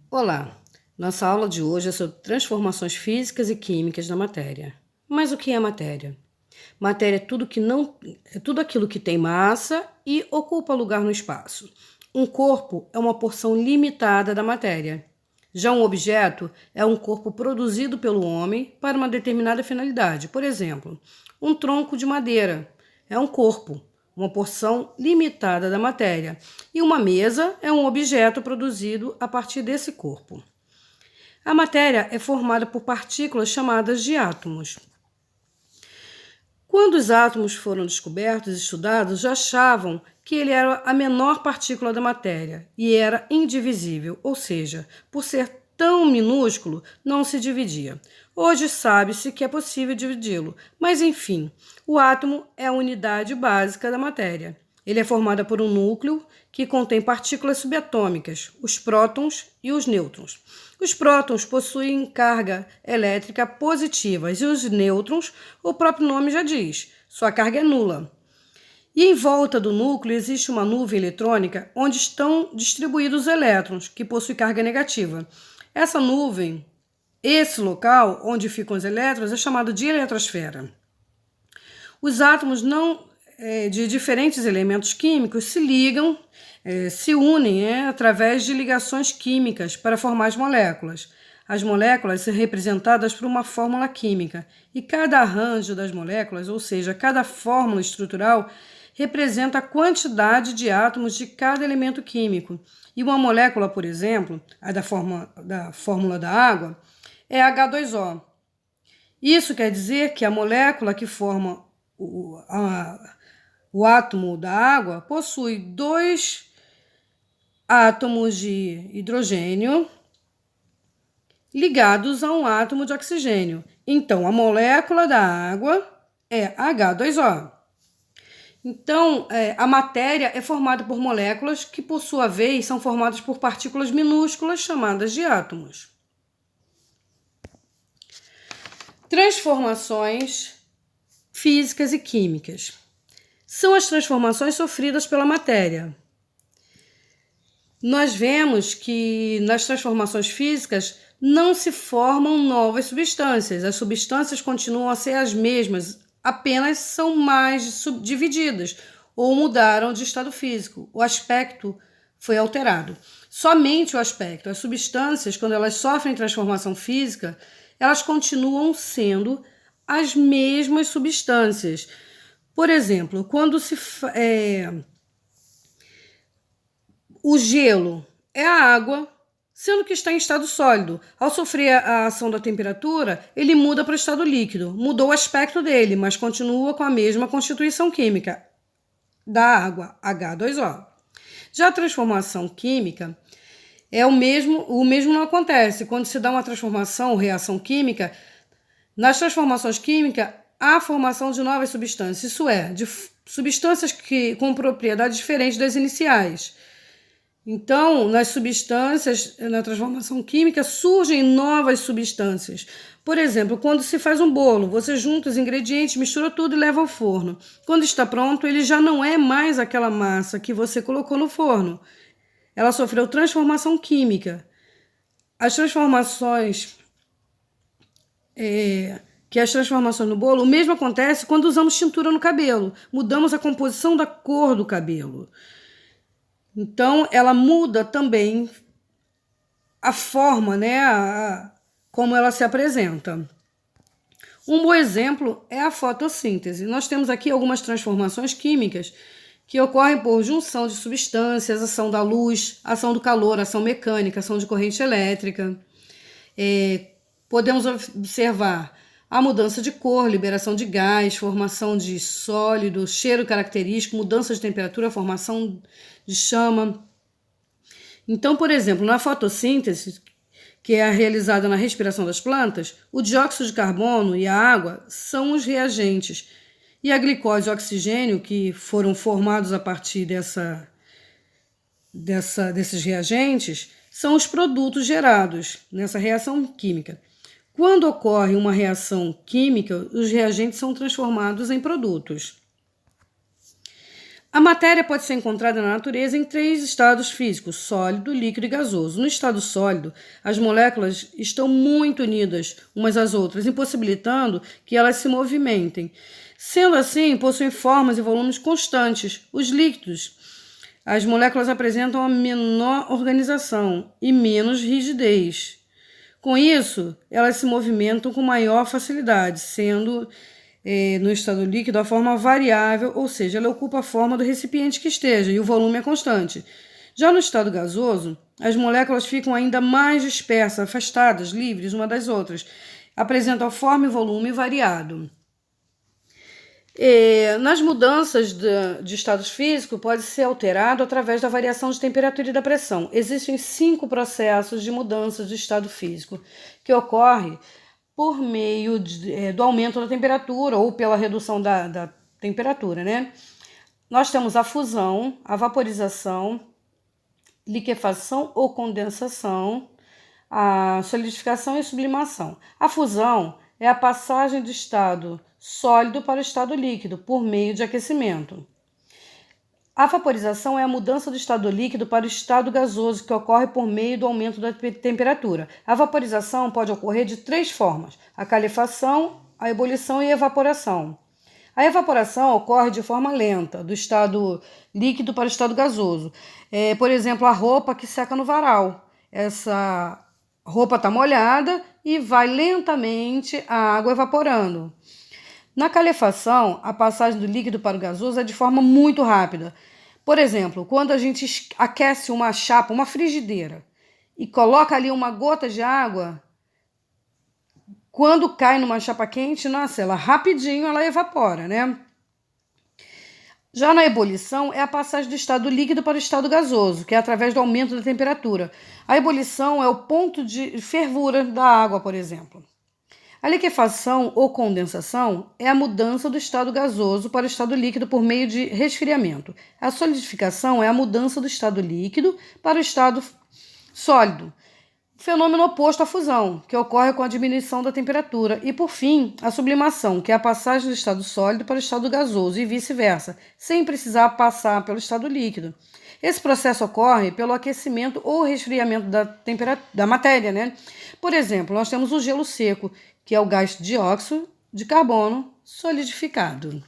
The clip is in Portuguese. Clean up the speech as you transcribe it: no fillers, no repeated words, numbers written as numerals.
Olá! Nossa aula de hoje é sobre transformações físicas e químicas da matéria. Mas o que é matéria? Matéria é tudo aquilo que tem massa e ocupa lugar no espaço. Um corpo é uma porção limitada da matéria. Já um objeto é um corpo produzido pelo homem para uma determinada finalidade. Por exemplo, um tronco de madeira é um corpo, uma porção limitada da matéria, e uma mesa é um objeto produzido a partir desse corpo. A matéria é formada por partículas chamadas de átomos. Quando os átomos foram descobertos e estudados, já achavam que ele era a menor partícula da matéria e era indivisível, ou seja, por ser tão minúsculo, não se dividia. Hoje sabe-se que é possível dividi-lo, mas enfim, o átomo é a unidade básica da matéria. Ele é formado por um núcleo que contém partículas subatômicas, os prótons e os nêutrons. Os prótons possuem carga elétrica positiva e os nêutrons, o próprio nome já diz, sua carga é nula. E em volta do núcleo existe uma nuvem eletrônica onde estão distribuídos os elétrons, que possuem carga negativa. Essa nuvem, esse local onde ficam os elétrons, é chamado de eletrosfera. Os átomos de diferentes elementos químicos se ligam, se unem através de ligações químicas para formar as moléculas. As moléculas são representadas por uma fórmula química e cada arranjo das moléculas, ou seja, cada fórmula estrutural, representa a quantidade de átomos de cada elemento químico. E uma molécula, por exemplo, a da fórmula da água, é H2O. Isso quer dizer que a molécula que forma o átomo da água possui 2 átomos de hidrogênio ligados a um átomo de oxigênio. Então, a molécula da água é H2O. Então, a matéria é formada por moléculas que, por sua vez, são formadas por partículas minúsculas chamadas de átomos. Transformações físicas e químicas são as transformações sofridas pela matéria. Nós vemos que nas transformações físicas não se formam novas substâncias. As substâncias continuam a ser as mesmas, apenas são mais subdivididas ou mudaram de estado físico. O aspecto foi alterado. Somente o aspecto. As substâncias, quando elas sofrem transformação física, elas continuam sendo as mesmas substâncias. Por exemplo, quando o gelo é a água, sendo que está em estado sólido. Ao sofrer a ação da temperatura, ele muda para o estado líquido. Mudou o aspecto dele, mas continua com a mesma constituição química da água, H2O. Já a transformação química o mesmo não acontece. Quando se dá uma transformação ou reação química, nas transformações químicas, há a formação de novas substâncias, isso é, de substâncias com propriedades diferentes das iniciais. Então, na transformação química, surgem novas substâncias. Por exemplo, quando se faz um bolo, você junta os ingredientes, mistura tudo e leva ao forno. Quando está pronto, ele já não é mais aquela massa que você colocou no forno. Ela sofreu transformação química. As transformações no bolo, o mesmo acontece quando usamos tintura no cabelo. Mudamos a composição da cor do cabelo. Então, ela muda também a forma, como ela se apresenta. Um bom exemplo é a fotossíntese. Nós temos aqui algumas transformações químicas que ocorrem por junção de substâncias, ação da luz, ação do calor, ação mecânica, ação de corrente elétrica. Podemos observar a mudança de cor, liberação de gás, formação de sólido, cheiro característico, mudança de temperatura, formação de chama. Então, por exemplo, na fotossíntese, que é realizada na respiração das plantas, o dióxido de carbono e a água são os reagentes. E a glicose e o oxigênio, que foram formados a partir desses reagentes, são os produtos gerados nessa reação química. Quando ocorre uma reação química, os reagentes são transformados em produtos. A matéria pode ser encontrada na natureza em 3 estados físicos: sólido, líquido e gasoso. No estado sólido, as moléculas estão muito unidas umas às outras, impossibilitando que elas se movimentem. Sendo assim, possuem formas e volumes constantes. Os líquidos, as moléculas apresentam a menor organização e menos rigidez. Com isso, elas se movimentam com maior facilidade, sendo no estado líquido a forma variável, ou seja, ela ocupa a forma do recipiente que esteja e o volume é constante. Já no estado gasoso, as moléculas ficam ainda mais dispersas, afastadas, livres uma das outras, apresentam forma e volume variado. Nas mudanças de estados físicos, pode ser alterado através da variação de temperatura e da pressão. Existem 5 processos de mudança de estado físico que ocorre por meio do aumento da temperatura ou pela redução da temperatura, né? Nós temos a fusão, a vaporização, liquefação ou condensação, a solidificação e sublimação. A fusão é a passagem do estado sólido para o estado líquido por meio de aquecimento. A vaporização é a mudança do estado líquido para o estado gasoso, que ocorre por meio do aumento da temperatura. A vaporização pode ocorrer de 3 formas: a calefação, a ebulição e a evaporação. A evaporação ocorre de forma lenta, do estado líquido para o estado gasoso. Por exemplo, a roupa que seca no varal. Essa roupa está molhada e vai lentamente a água evaporando. Na calefação, a passagem do líquido para o gasoso é de forma muito rápida. Por exemplo, quando a gente aquece uma chapa, uma frigideira, e coloca ali uma gota de água, quando cai numa chapa quente, nossa, ela rapidinho ela evapora, né? Já na ebulição, é a passagem do estado líquido para o estado gasoso, que é através do aumento da temperatura. A ebulição é o ponto de fervura da água, por exemplo. A liquefação ou condensação é a mudança do estado gasoso para o estado líquido por meio de resfriamento. A solidificação é a mudança do estado líquido para o estado sólido. Fenômeno oposto à fusão, que ocorre com a diminuição da temperatura. E, por fim, a sublimação, que é a passagem do estado sólido para o estado gasoso e vice-versa, sem precisar passar pelo estado líquido. Esse processo ocorre pelo aquecimento ou resfriamento da matéria, né? Por exemplo, nós temos o gelo seco, que é o gás dióxido de carbono solidificado.